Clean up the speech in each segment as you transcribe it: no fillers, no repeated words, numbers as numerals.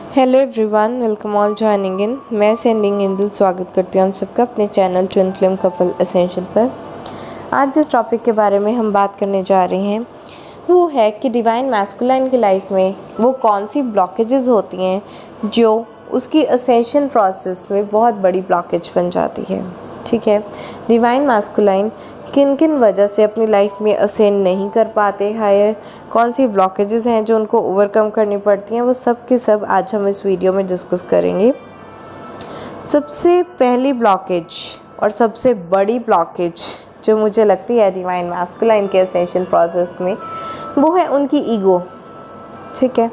Hello everyone, welcome all joining in. मैं sending angel स्वागत करती हूँ हम सबका अपने channel twin flame couple essential पर। आज जिस टॉपिक के बारे में हम बात करने जा रहे हैं वो है कि डिवाइन मैस्कुलाइन की लाइफ में वो कौन सी ब्लॉकेजेस होती हैं जो उसकी असेंशन प्रोसेस में बहुत बड़ी ब्लॉकेज बन जाती है। ठीक है, डिवाइन मैस्कुलाइन किन किन वजह से अपनी लाइफ में असेंड नहीं कर पाते हायर, कौन सी ब्लॉकेजेस हैं जो उनको ओवरकम करनी पड़ती हैं, वो सब के सब आज हम इस वीडियो में डिस्कस करेंगे। सबसे पहली ब्लॉकेज और सबसे बड़ी ब्लॉकेज जो मुझे लगती है डिवाइन मैस्कुलाइन के असेंशन प्रोसेस में, वो है उनकी ईगो। ठीक है,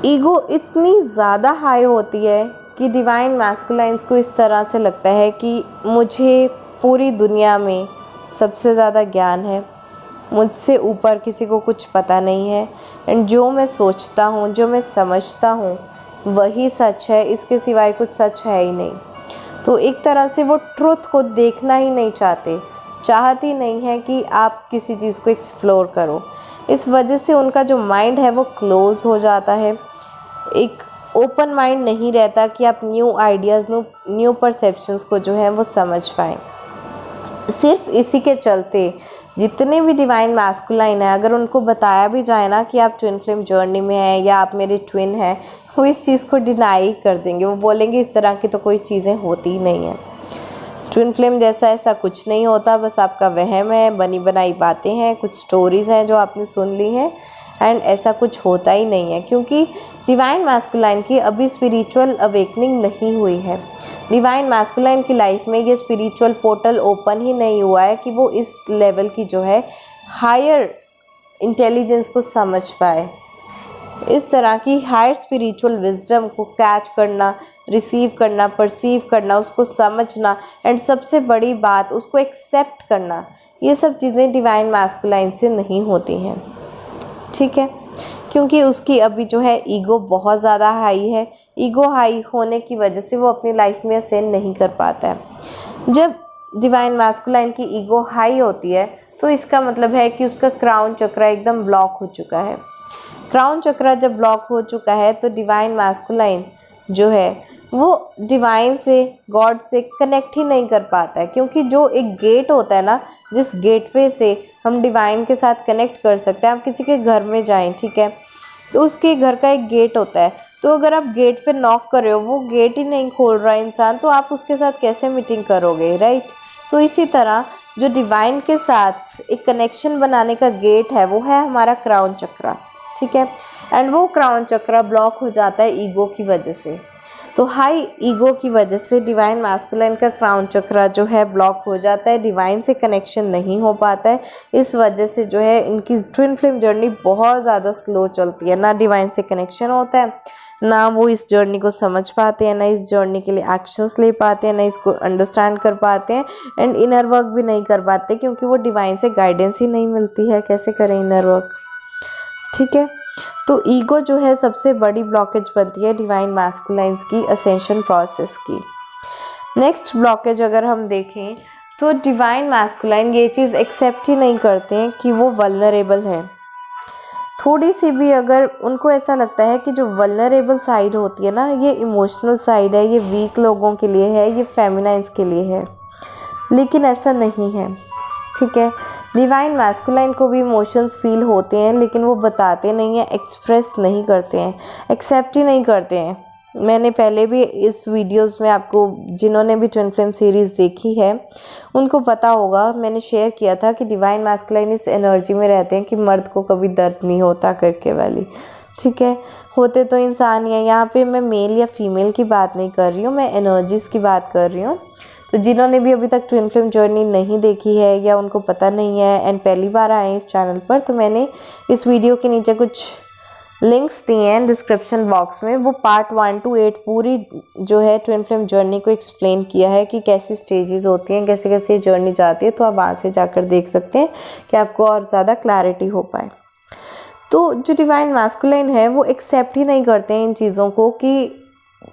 ईगो इतनी ज़्यादा हाई होती है कि डिवाइन मैस्कुलाइन्स को इस तरह से लगता है कि मुझे पूरी दुनिया में सबसे ज़्यादा ज्ञान है, मुझसे ऊपर किसी को कुछ पता नहीं है, एंड जो मैं सोचता हूँ, जो मैं समझता हूँ वही सच है, इसके सिवाय कुछ सच है ही नहीं। तो एक तरह से वो ट्रुथ को देखना ही नहीं चाहती नहीं है कि आप किसी चीज़ को एक्सप्लोर करो। इस वजह से उनका जो माइंड है वो क्लोज़ हो जाता है, एक ओपन माइंड नहीं रहता कि आप न्यू आइडियाज़, न्यू परसेप्शंस को जो है वो समझ पाएँ। सिर्फ इसी के चलते जितने भी डिवाइन मैस्कुलाइन है, अगर उनको बताया भी जाए ना कि आप ट्विन फ्लेम जर्नी में हैं या आप मेरे ट्विन हैं, वो इस चीज़ को डिनाई कर देंगे। वो बोलेंगे इस तरह की तो कोई चीज़ें होती ही नहीं हैं, ट्विन फ्लेम जैसा ऐसा कुछ नहीं होता, बस आपका वहम है, बनी बनाई बातें हैं, कुछ स्टोरीज़ हैं जो आपने सुन ली हैं, एंड ऐसा कुछ होता ही नहीं है। क्योंकि डिवाइन मैस्कुलाइन की अभी स्पिरिचुअल अवेकनिंग नहीं हुई है। डिवाइन मैस्कुलाइन की लाइफ में ये स्पिरिचुअल पोर्टल ओपन ही नहीं हुआ है कि वो इस लेवल की जो है हायर इंटेलिजेंस को समझ पाए, इस तरह की हायर स्पिरिचुअल विजडम को कैच करना, रिसीव करना, परसीव करना, उसको समझना, एंड सबसे बड़ी बात उसको एक्सेप्ट करना, ये सब चीज़ें डिवाइन मैस्कुलाइन से नहीं होती हैं। ठीक है, क्योंकि उसकी अभी जो है ईगो बहुत ज़्यादा हाई है। ईगो हाई होने की वजह से वो अपनी लाइफ में असेंड नहीं कर पाता है। जब डिवाइन मैस्कुलाइन की ईगो हाई होती है तो इसका मतलब है कि उसका क्राउन चक्र एकदम ब्लॉक हो चुका है। क्राउन चक्र जब ब्लॉक हो चुका है तो डिवाइन मैस्कुलाइन जो है वो डिवाइन से, गॉड से कनेक्ट ही नहीं कर पाता है। क्योंकि जो एक गेट होता है ना, जिस गेटवे से हम डिवाइन के साथ कनेक्ट कर सकते हैं, आप किसी के घर में जाएं, ठीक है, तो उसके घर का एक गेट होता है, तो अगर आप गेट पे नॉक कर रहे हो, वो गेट ही नहीं खोल रहा इंसान, तो आप उसके साथ कैसे मीटिंग करोगे, राइट। तो इसी तरह जो डिवाइन के साथ एक कनेक्शन बनाने का गेट है वो है हमारा क्राउन चक्र। ठीक है, एंड वो क्राउन चक्र ब्लॉक हो जाता है ईगो की वजह से। तो हाई ईगो की वजह से डिवाइन मैस्कुलाइन का क्राउन चक्र जो है ब्लॉक हो जाता है, डिवाइन से कनेक्शन नहीं हो पाता है। इस वजह से जो है इनकी ट्विन फ्लेम जर्नी बहुत ज़्यादा स्लो चलती है, ना डिवाइन से कनेक्शन होता है, ना वो इस जर्नी को समझ पाते हैं, ना इस जर्नी के लिए एक्शंस ले पाते हैं, ना इसको अंडरस्टैंड कर पाते हैं, एंड इनर वर्क भी नहीं कर पाते क्योंकि वो डिवाइन से गाइडेंस ही नहीं मिलती है, कैसे करें इनर वर्क। ठीक है, तो ईगो जो है सबसे बड़ी ब्लॉकेज बनती है डिवाइन मैस्कुलाइन्स की असेंशन प्रोसेस की। नेक्स्ट ब्लॉकेज अगर हम देखें तो डिवाइन मैस्कुलाइन ये चीज़ एक्सेप्ट ही नहीं करते हैं कि वो वल्नरेबल है। थोड़ी सी भी अगर उनको ऐसा लगता है कि जो वल्नरेबल साइड होती है ना, ये इमोशनल साइड है, ये वीक लोगों के लिए है, ये फेमिनाइन्स के लिए है, लेकिन ऐसा नहीं है। ठीक है, डिवाइन मैस्कुलाइन को भी इमोशंस फील होते हैं, लेकिन वो बताते नहीं हैं, एक्सप्रेस नहीं करते हैं, एक्सेप्ट ही नहीं करते हैं। मैंने पहले भी इस वीडियोस में आपको, जिन्होंने भी ट्विन फ्लेम सीरीज़ देखी है उनको पता होगा, मैंने शेयर किया था कि डिवाइन मैस्कुलाइन इस एनर्जी में रहते हैं कि मर्द को कभी दर्द नहीं होता करके वाली। ठीक है, होते तो इंसान ही है। यहाँ पे मैं मेल या फीमेल की बात नहीं कर रही हूँ, मैं एनर्जीज़ की बात कर रही हूँ। तो जिन्होंने भी अभी तक ट्विन फ्लेम जर्नी नहीं देखी है या उनको पता नहीं है एंड पहली बार आए इस चैनल पर, तो मैंने इस वीडियो के नीचे कुछ लिंक्स दिए हैं डिस्क्रिप्शन बॉक्स में। वो पार्ट 1 to 8 पूरी जो है ट्विन फ्लेम जर्नी को एक्सप्लेन किया है कि कैसी स्टेजेस होती हैं, कैसे कैसे ये जर्नी जाती है, तो आप वहाँ से जाकर देख सकते हैं कि आपको और ज़्यादा क्लैरिटी हो पाए। तो जो डिवाइन मैस्कुलाइन है वो एक्सेप्ट ही नहीं करते हैं इन चीज़ों को कि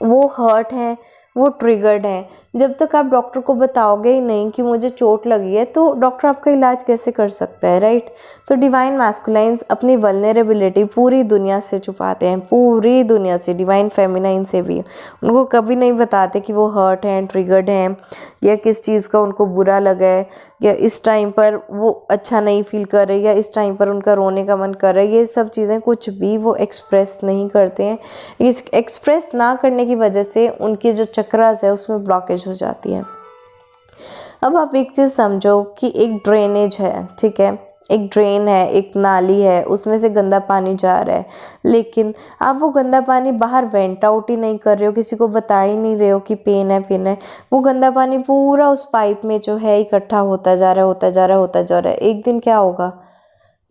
वो हर्ट हैं, वो ट्रिगर्ड हैं। जब तक आप डॉक्टर को बताओगे ही नहीं कि मुझे चोट लगी है तो डॉक्टर आपका इलाज कैसे कर सकता है, राइट। तो डिवाइन मैस्कुलाइंस अपनी वल्नरेबिलिटी पूरी दुनिया से छुपाते हैं, पूरी दुनिया से, डिवाइन फेमिनाइन से भी। उनको कभी नहीं बताते कि वो हर्ट हैं, ट्रिगर्ड हैं, या किस चीज़ का उनको बुरा लगा है, या इस टाइम पर वो अच्छा नहीं फील कर रहे, या इस टाइम पर उनका रोने का मन कर रहा है। ये सब चीज़ें कुछ भी वो एक्सप्रेस नहीं करते हैं। इस एक्सप्रेस ना करने की वजह से उनकी जो चक्रास है उसमें ब्लॉकेज हो जाती है। अब आप एक चीज़ समझो कि एक ड्रेनेज है, ठीक है, एक ड्रेन है, एक नाली है, उसमें से गंदा पानी जा रहा है, लेकिन आप वो गंदा पानी बाहर वेंट आउट ही नहीं कर रहे हो, किसी को बता ही नहीं रहे हो कि पेन है, पेन है। वो गंदा पानी पूरा उस पाइप में जो है इकट्ठा होता जा रहा है, होता जा रहा है, होता जा रहा है। एक दिन क्या होगा,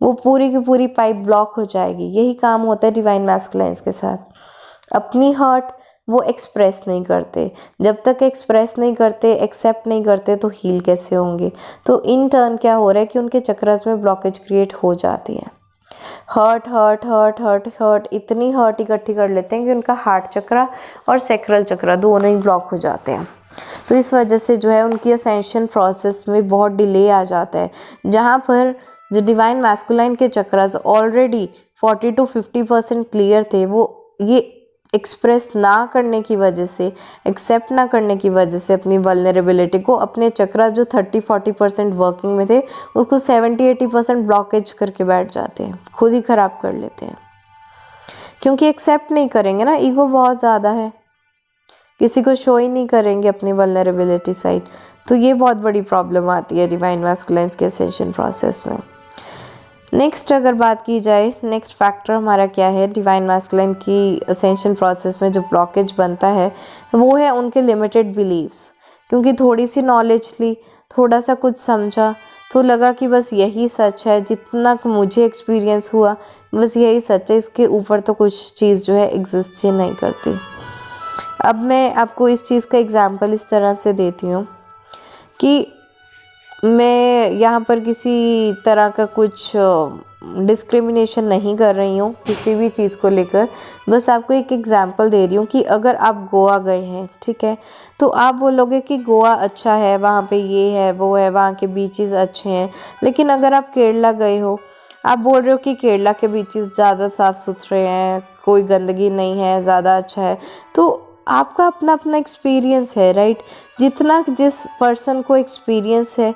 वो पूरी की पूरी पाइप ब्लॉक हो जाएगी। यही काम होता है डिवाइन मैस्कुलाइंस के साथ। अपनी हर्ट वो एक्सप्रेस नहीं करते। जब तक एक्सप्रेस नहीं करते, एक्सेप्ट नहीं करते, तो हील कैसे होंगे। तो इन टर्न क्या हो रहा है कि उनके चक्रस में ब्लॉकेज क्रिएट हो जाती है। Hurt hurt hurt hurt hurt इतनी हर्ट इकट्ठी कर लेते हैं कि उनका हार्ट चक्रा और सैक्रल चक्रा दोनों ही ब्लॉक हो जाते हैं। तो इस वजह से जो है उनकी असेंशन प्रोसेस में बहुत डिले आ जाता है। जहाँ पर जो डिवाइन मैस्कुलाइन के चक्रास ऑलरेडी 40 to 50% क्लियर थे, वो ये एक्सप्रेस ना करने की वजह से, एक्सेप्ट ना करने की वजह से अपनी वल्नरेबिलिटी को, अपने चक्रास जो 30-40% वर्किंग में थे उसको 70-80% ब्लॉकेज करके बैठ जाते हैं, खुद ही ख़राब कर लेते हैं। क्योंकि एक्सेप्ट नहीं करेंगे ना, ईगो बहुत ज़्यादा है, किसी को शो ही नहीं करेंगे अपनी वल्नरेबिलिटी साइड। तो ये बहुत बड़ी प्रॉब्लम आती है डिवाइन मैस्कुलाइंस के असेंशन प्रोसेस में। नेक्स्ट अगर बात की जाए, नेक्स्ट फैक्टर हमारा क्या है डिवाइन मैस्कुलाइन की असेंशन प्रोसेस में जो ब्लॉकेज बनता है, वो है उनके लिमिटेड बिलीव्स। क्योंकि थोड़ी सी नॉलेज ली, थोड़ा सा कुछ समझा, तो लगा कि बस यही सच है, जितना मुझे एक्सपीरियंस हुआ बस यही सच है, इसके ऊपर तो कुछ चीज़ जो है एग्जिस्ट ही नहीं करती। अब मैं आपको इस चीज़ का एग्जाम्पल इस तरह से देती हूँ कि मैं यहाँ पर किसी तरह का कुछ डिस्क्रिमिनेशन नहीं कर रही हूँ किसी भी चीज़ को लेकर, बस आपको एक एग्जांपल दे रही हूँ कि अगर आप गोवा गए हैं, ठीक है, तो आप बोलोगे कि गोवा अच्छा है, वहाँ पे ये है वो है, वहाँ के बीचेस अच्छे हैं। लेकिन अगर आप केरला गए हो, आप बोल रहे हो कि केरला के बीचेस ज़्यादा साफ़ सुथरे हैं, कोई गंदगी नहीं है, ज़्यादा अच्छा है। तो आपका अपना अपना एक्सपीरियंस है, राइट। जितना जिस पर्सन को एक्सपीरियंस है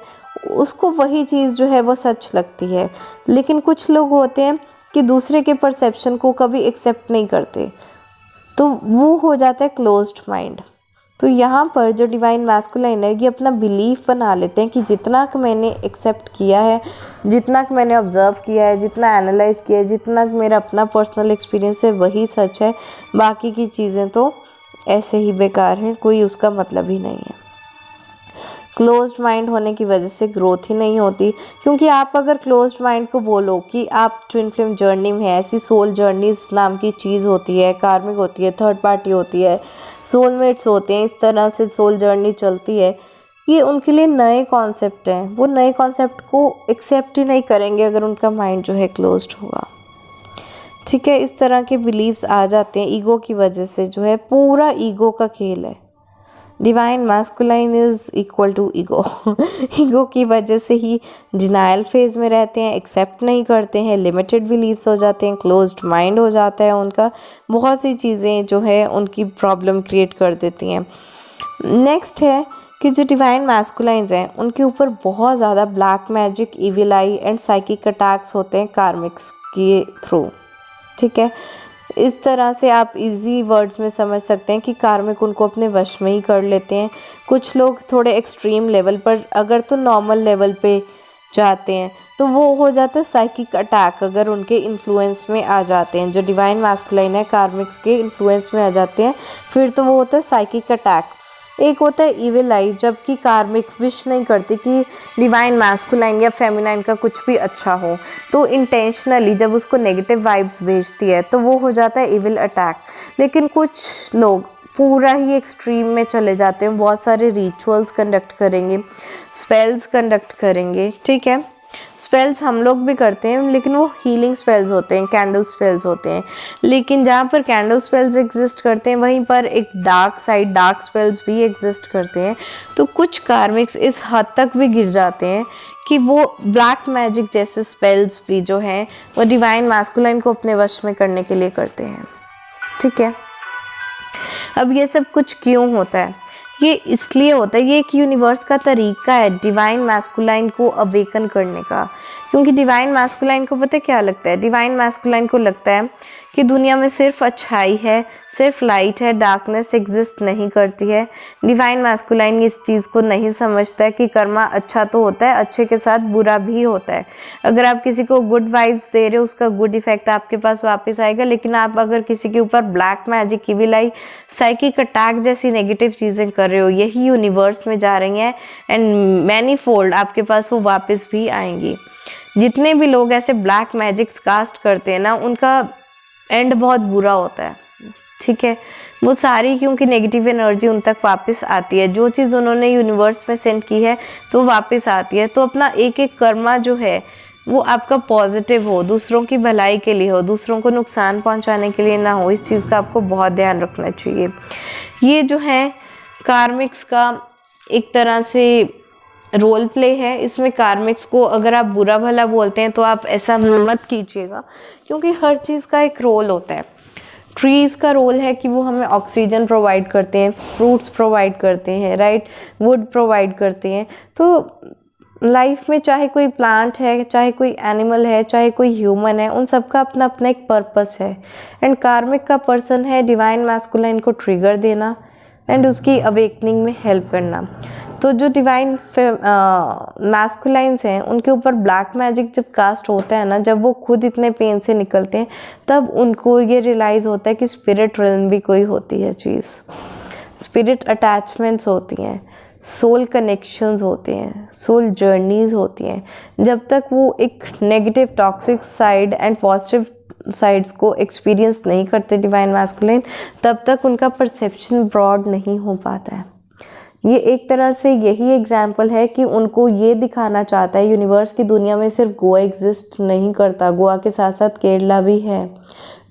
उसको वही चीज़ जो है वो सच लगती है। लेकिन कुछ लोग होते हैं कि दूसरे के परसेप्शन को कभी एक्सेप्ट नहीं करते, तो वो हो जाता है क्लोज्ड माइंड। तो यहाँ पर जो डिवाइन मैस्कुलाइन है ये अपना बिलीफ बना लेते हैं कि जितना कि मैंने एक्सेप्ट किया है, जितना कि मैंने ऑब्ज़र्व किया है, जितना एनालाइज किया है, जितना कि मेरा अपना पर्सनल एक्सपीरियंस है वही सच है, बाकी की चीज़ें तो ऐसे ही बेकार हैं, कोई उसका मतलब ही नहीं है। क्लोज्ड माइंड होने की वजह से ग्रोथ ही नहीं होती। क्योंकि आप अगर क्लोज्ड माइंड को बोलो कि आप ट्विन फ्लेम जर्नी में है, ऐसी सोल जर्नीज नाम की चीज़ होती है, कार्मिक होती है, थर्ड पार्टी होती है, सोलमेट्स होते हैं, इस तरह से सोल जर्नी चलती है, ये उनके लिए नए कॉन्सेप्ट हैं। वो नए कॉन्सेप्ट को एक्सेप्ट ही नहीं करेंगे अगर उनका माइंड जो है क्लोज्ड होगा, ठीक है। इस तरह के बिलीव्स आ जाते हैं ईगो की वजह से, जो है पूरा ईगो का खेल है। Divine masculine is equal to ego. Ego की वजह से ही डिनायल फेज में रहते हैं, एक्सेप्ट नहीं करते हैं, लिमिटेड बिलीव्स हो जाते हैं, क्लोज्ड माइंड हो जाता है उनका, बहुत सी चीज़ें जो है उनकी प्रॉब्लम क्रिएट कर देती हैं। नेक्स्ट है कि जो डिवाइन मैस्कुलाइंस हैं उनके ऊपर बहुत ज़्यादा black magic, evil I and psychic attacks होते हैं कार्मिक्स के थ्रू, ठीक है। इस तरह से आप इजी वर्ड्स में समझ सकते हैं कि कार्मिक उनको अपने वश में ही कर लेते हैं। कुछ लोग थोड़े एक्सट्रीम लेवल पर, अगर तो नॉर्मल लेवल पे जाते हैं तो वो हो जाता है साइकिक अटैक, अगर उनके इन्फ्लुएंस में आ जाते हैं। जो डिवाइन मैस्कुलाइन है कार्मिक्स के इन्फ्लुएंस में आ जाते हैं, फिर तो वो होता है साइकिक अटैक। एक होता है इविल आई, जबकि कार्मिक विश नहीं करती कि डिवाइन मैस्कुलाइन या फेमिनाइन का कुछ भी अच्छा हो, तो इंटेंशनली जब उसको नेगेटिव वाइब्स भेजती है तो वो हो जाता है इविल अटैक। लेकिन कुछ लोग पूरा ही एक्सट्रीम में चले जाते हैं, बहुत सारे रिचुअल्स कंडक्ट करेंगे, स्पेल्स कंडक्ट करेंगे, ठीक है, स्पेल्स हम लोग भी करते हैं, लेकिन वो हीलिंग स्पेल्स होते हैं, कैंडल स्पेल्स होते हैं। लेकिन जहाँ पर कैंडल स्पेल्स एग्जिस्ट करते हैं वहीं पर एक डार्क साइड, डार्क स्पेल्स भी एग्जिस्ट करते हैं। तो कुछ कार्मिक्स इस हद तक भी गिर जाते हैं कि वो ब्लैक मैजिक जैसे स्पेल्स भी जो हैं वो डिवाइन मैस्कुलाइन को अपने वश में करने के लिए करते हैं। ठीक है, अब ये सब कुछ क्यों होता है? ये इसलिए होता है, ये एक यूनिवर्स का तरीका है डिवाइन मैस्कुलाइन को अवेकन करने का। क्योंकि डिवाइन मैस्कुलाइन को पता है क्या लगता है? डिवाइन मैस्कुलाइन को लगता है कि दुनिया में सिर्फ अच्छाई है, सिर्फ लाइट है, डार्कनेस एग्जिस्ट नहीं करती है। डिवाइन मैस्कुलाइन इस चीज़ को नहीं समझता है कि कर्मा अच्छा तो होता है, अच्छे के साथ बुरा भी होता है। अगर आप किसी को गुड वाइब्स दे रहे हो, उसका गुड इफेक्ट आपके पास वापस आएगा। लेकिन आप अगर किसी के ऊपर ब्लैक मैजिक की विलाई, साइकिक अटैक जैसी नेगेटिव चीज़ें कर रहे हो, यही यूनिवर्स में जा रही हैं एंड मैनी फोल्ड आपके पास वो वापस भी आएंगी। जितने भी लोग ऐसे ब्लैक मैजिक्स कास्ट करते हैं ना, उनका एंड बहुत बुरा होता है। ठीक है, वो सारी क्योंकि नेगेटिव एनर्जी उन तक वापस आती है। जो चीज़ उन्होंने यूनिवर्स में सेंड की है तो वापस आती है। तो अपना एक एक कर्मा जो है वो आपका पॉजिटिव हो, दूसरों की भलाई के लिए हो, दूसरों को नुकसान पहुंचाने के लिए ना हो। इस चीज़ का आपको बहुत ध्यान रखना चाहिए। ये जो है कार्मिक्स का एक तरह से रोल प्ले है। इसमें कार्मिक्स को अगर आप बुरा भला बोलते हैं तो आप ऐसा मत कीजिएगा, क्योंकि हर चीज़ का एक रोल होता है। ट्रीज़ का रोल है कि वो हमें ऑक्सीजन प्रोवाइड करते हैं, फ्रूट्स प्रोवाइड करते हैं, राइट, वुड प्रोवाइड करते हैं। तो लाइफ में चाहे कोई प्लांट है, चाहे कोई एनिमल है, चाहे कोई ह्यूमन है, उन सबका अपना अपना एक पर्पस है। एंड कार्मिक का पर्सन है डिवाइन मैस्कुलाइन को ट्रिगर देना एंड उसकी अवेकनिंग में हेल्प करना। तो जो डिवाइन मैस्कुलाइंस हैं उनके ऊपर ब्लैक मैजिक जब कास्ट होता है ना, जब वो खुद इतने पेन से निकलते हैं, तब उनको ये रियलाइज़ होता है कि स्पिरिट रिल्म भी कोई होती है चीज़, स्पिरिट अटैचमेंट्स होती हैं, सोल कनेक्शंस होते हैं, सोल जर्नीज़ होती हैं। जब तक वो एक negative toxic side and positive sides को एक्सपीरियंस नहीं करते डिवाइन मैस्कुलाइन, तब तक उनका परसेप्शन ब्रॉड नहीं हो पाता है। ये एक तरह से यही एग्जाम्पल है कि उनको ये दिखाना चाहता है यूनिवर्स की दुनिया में सिर्फ गोवा एग्जिस्ट नहीं करता, गोवा के साथ साथ केरला भी है,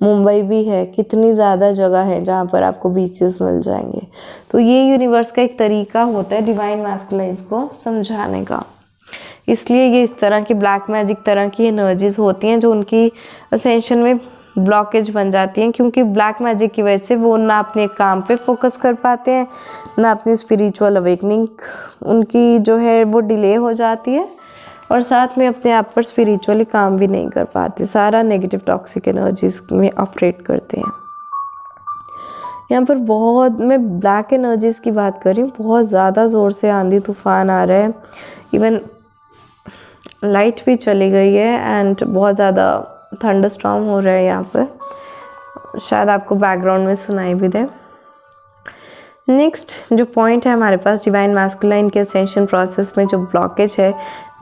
मुंबई भी है, कितनी ज़्यादा जगह है जहाँ पर आपको बीचेस मिल जाएंगे। तो ये यूनिवर्स का एक तरीका होता है डिवाइन मैस्कुलाइन्स को समझाने का। इसलिए ये इस तरह की ब्लैक मैजिक तरह की एनर्जीज होती हैं जो उनकी असेंशन में ब्लॉकेज बन जाती हैं, क्योंकि ब्लैक मैजिक की वजह से वो ना अपने काम पे फोकस कर पाते हैं, ना अपनी स्पिरिचुअल अवेकनिंग उनकी जो है वो डिले हो जाती है, और साथ में अपने आप पर स्पिरिचुअली काम भी नहीं कर पाते। सारा नेगेटिव टॉक्सिक एनर्जीज में ऑपरेट करते हैं। यहाँ पर बहुत, मैं ब्लैक एनर्जीज की बात कर रही हूँ, बहुत ज़्यादा ज़ोर से आंधी तूफान आ रहा है, इवन लाइट भी चली गई है एंड बहुत ज़्यादा थंडरस्टॉर्म हो रहा है यहाँ पर, शायद आपको बैकग्राउंड में सुनाई भी दे। नेक्स्ट जो पॉइंट है हमारे पास डिवाइन मैस्कुलाइन के असेंशन प्रोसेस में जो ब्लॉकेज है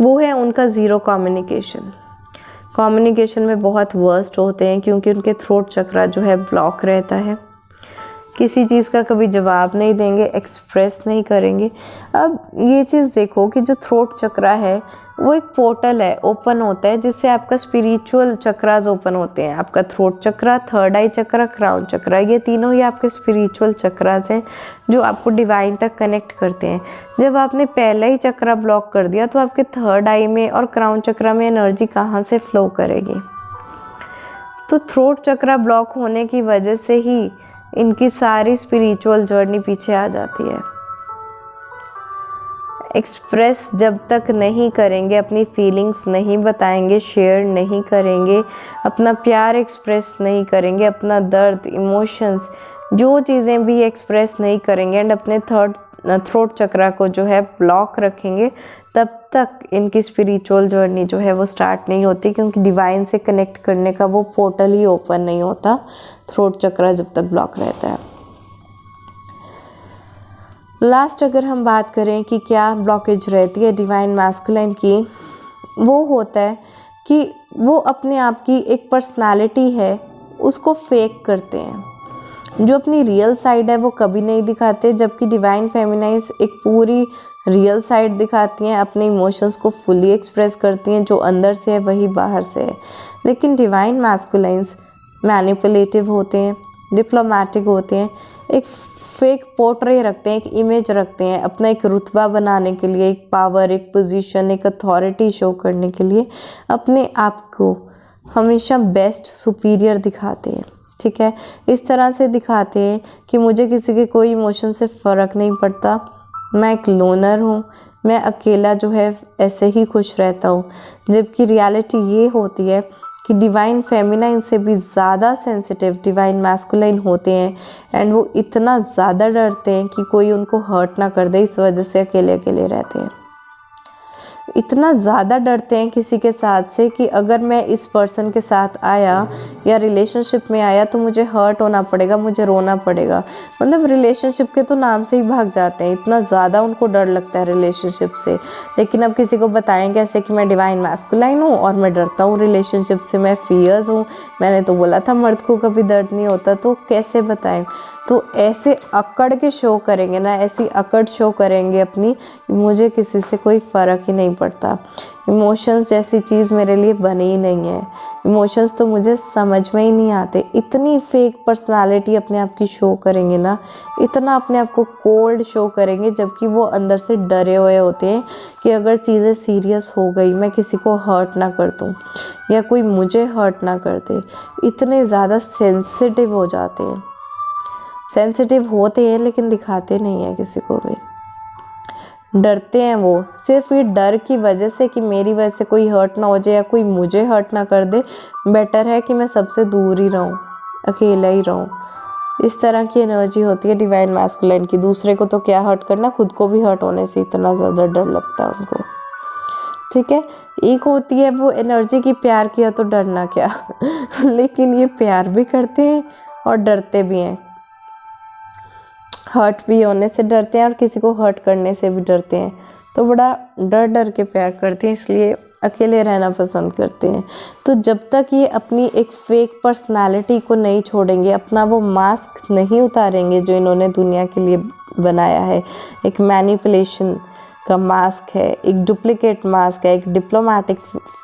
वो है उनका ज़ीरो कम्युनिकेशन। कम्युनिकेशन में बहुत वर्स्ट होते हैं क्योंकि उनके थ्रोट चक्रा जो है ब्लॉक रहता है, किसी चीज़ का कभी जवाब नहीं देंगे, एक्सप्रेस नहीं करेंगे। अब ये चीज़ देखो कि जो थ्रोट चक्रा है वो एक पोर्टल है, ओपन होता है, जिससे आपका स्पिरिचुअल चक्रास ओपन होते हैं। आपका थ्रोट चक्रा, थर्ड आई चक्रा, क्राउन चक्रा, ये तीनों ही आपके स्पिरिचुअल चक्रास हैं जो आपको डिवाइन तक कनेक्ट करते हैं। जब आपने पहला ही चक्रा ब्लॉक कर दिया तो आपके थर्ड आई में और क्राउन चक्रा में एनर्जी कहाँ से फ्लो करेगी? तो थ्रोट चक्रा ब्लॉक होने की वजह से ही इनकी सारी स्पिरिचुअल जर्नी पीछे आ जाती है। एक्सप्रेस जब तक नहीं करेंगे, अपनी फीलिंग्स नहीं बताएंगे, शेयर नहीं करेंगे, अपना प्यार एक्सप्रेस नहीं करेंगे, अपना दर्द, इमोशंस, जो चीज़ें भी एक्सप्रेस नहीं करेंगे एंड अपने थ्रोट चक्रा को जो है ब्लॉक रखेंगे, तब तक इनकी स्पिरिचुअल जर्नी जो है वो स्टार्ट नहीं होती, क्योंकि डिवाइन से कनेक्ट करने का वो पोर्टल ही ओपन नहीं होता थ्रोट चक्रा जब तक ब्लॉक रहता है। लास्ट अगर हम बात करें कि क्या ब्लॉकेज रहती है डिवाइन मैस्कुलाइन की, वो होता है कि वो अपने आप की एक पर्सनालिटी है उसको फेक करते हैं। जो अपनी रियल साइड है वो कभी नहीं दिखाते, जबकि डिवाइन फेमिनाइज एक पूरी रियल साइड दिखाती हैं, अपने इमोशंस को फुली एक्सप्रेस करती हैं, जो अंदर से है वही बाहर से है। लेकिन डिवाइन मैस्कुलाइन्स मैनिपुलेटिव होते हैं, डिप्लोमेटिक होते हैं, एक फेक पोर्ट्रे रखते हैं, एक इमेज रखते हैं अपना एक रुतबा बनाने के लिए, एक पावर, एक पोजीशन, एक अथॉरिटी शो करने के लिए अपने आप को हमेशा बेस्ट सुपीरियर दिखाते हैं। ठीक है, इस तरह से दिखाते हैं कि मुझे किसी के कोई इमोशन से फ़र्क नहीं पड़ता, मैं एक लोनर हूँ, मैं अकेला जो है ऐसे ही खुश रहता हूँ। जबकि रियलिटी ये होती है कि डिवाइन फेमिनाइन से भी ज़्यादा सेंसिटिव डिवाइन मैस्कुलाइन होते हैं, एंड वो इतना ज़्यादा डरते हैं कि कोई उनको हर्ट ना कर दे, इस वजह से अकेले अकेले रहते हैं। इतना ज़्यादा डरते हैं किसी के साथ से कि अगर मैं इस पर्सन के साथ आया या रिलेशनशिप में आया तो मुझे हर्ट होना पड़ेगा, मुझे रोना पड़ेगा। मतलब रिलेशनशिप के तो नाम से ही भाग जाते हैं, इतना ज़्यादा उनको डर लगता है रिलेशनशिप से। लेकिन अब किसी को बताएं कैसे कि मैं डिवाइन मैस्कुलाइन हूँ और मैं डरता हूँ रिलेशनशिप से, मैं फियर्स हूँ, मैंने तो बोला था मर्द को कभी दर्द नहीं होता, तो कैसे बताएं। तो ऐसे अकड़ के शो करेंगे ना, ऐसी अकड़ शो करेंगे अपनी, मुझे किसी से कोई फ़र्क ही नहीं पड़ता, इमोशंस जैसी चीज़ मेरे लिए बनी ही नहीं है, इमोशंस तो मुझे समझ में ही नहीं आते। इतनी फेक पर्सनालिटी अपने आप की शो करेंगे ना, इतना अपने आप को कोल्ड शो करेंगे, जबकि वो अंदर से डरे हुए होते हैं कि अगर चीज़ें सीरियस हो गई, मैं किसी को हर्ट ना कर दूँ या कोई मुझे हर्ट ना कर दे। इतने ज़्यादा सेंसिटिव हो जाते हैं, सेंसिटिव होते हैं लेकिन दिखाते नहीं हैं किसी को भी। डरते हैं वो, सिर्फ ये डर की वजह से कि मेरी वजह से कोई हर्ट ना हो जाए या कोई मुझे हर्ट ना कर दे, बेटर है कि मैं सबसे दूर ही रहूं, अकेला ही रहूं। इस तरह की एनर्जी होती है डिवाइन मैस्कुलाइन की। दूसरे को तो क्या हर्ट करना, खुद को भी हर्ट होने से इतना ज़्यादा डर लगता है उनको। ठीक है, एक होती है वो एनर्जी की प्यार किया तो डरना क्या लेकिन ये प्यार भी करते हैं और डरते भी हैं, हर्ट भी होने से डरते हैं और किसी को हर्ट करने से भी डरते हैं। तो बड़ा डर डर के प्यार करते हैं, इसलिए अकेले रहना पसंद करते हैं। तो जब तक ये अपनी एक फेक पर्सनालिटी को नहीं छोड़ेंगे, अपना वो मास्क नहीं उतारेंगे जो इन्होंने दुनिया के लिए बनाया है, एक मैनिपुलेशन का मास्क है, एक डुप्लीकेट मास्क है, एक डिप्लोमेटिक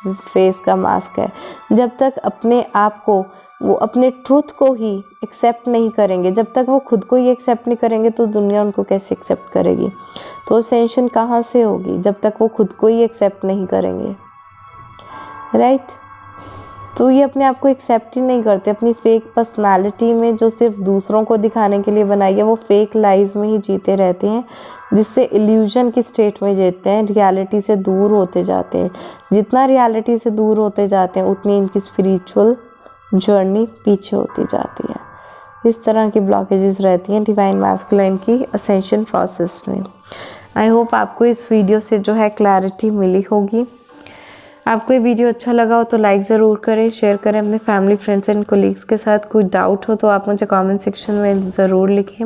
फेस का मास्क है, जब तक अपने आप को, वो अपने ट्रुथ को ही एक्सेप्ट नहीं करेंगे, जब तक वो खुद को ही एक्सेप्ट नहीं करेंगे तो दुनिया उनको कैसे एक्सेप्ट करेगी। तो असेंशन कहाँ से होगी जब तक वो खुद को ही एक्सेप्ट नहीं करेंगे, राइट। तो ये अपने आप को एक्सेप्ट ही नहीं करते, अपनी फेक पर्सनालिटी में जो सिर्फ दूसरों को दिखाने के लिए बनाई है, वो फेक लाइज में ही जीते रहते हैं, जिससे इल्यूजन की स्टेट में जीते हैं, रियलिटी से दूर होते जाते हैं। जितना रियलिटी से दूर होते जाते हैं उतनी इनकी स्पिरिचुअल जर्नी पीछे होती जाती है। इस तरह की ब्लॉकेजेस रहती हैं डिवाइन मैस्कुलाइन की असेंशन प्रोसेस में। आई होप आपको इस वीडियो से जो है क्लैरिटी मिली होगी। आपको ये वीडियो अच्छा लगा हो तो लाइक ज़रूर करें, शेयर करें अपने फैमिली, फ्रेंड्स एंड कोलीग्स के साथ। कोई डाउट हो तो आप मुझे कमेंट सेक्शन में ज़रूर लिखें,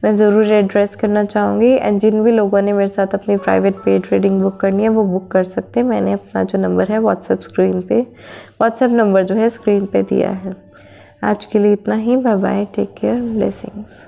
मैं ज़रूर एड्रेस करना चाहूँगी। एंड जिन भी लोगों ने मेरे साथ अपनी प्राइवेट पेड रीडिंग बुक करनी है वो बुक कर सकते हैं। मैंने अपना जो नंबर है व्हाट्सएप नंबर जो है स्क्रीन पे दिया है। आज के लिए इतना ही, bye bye, take care, blessings.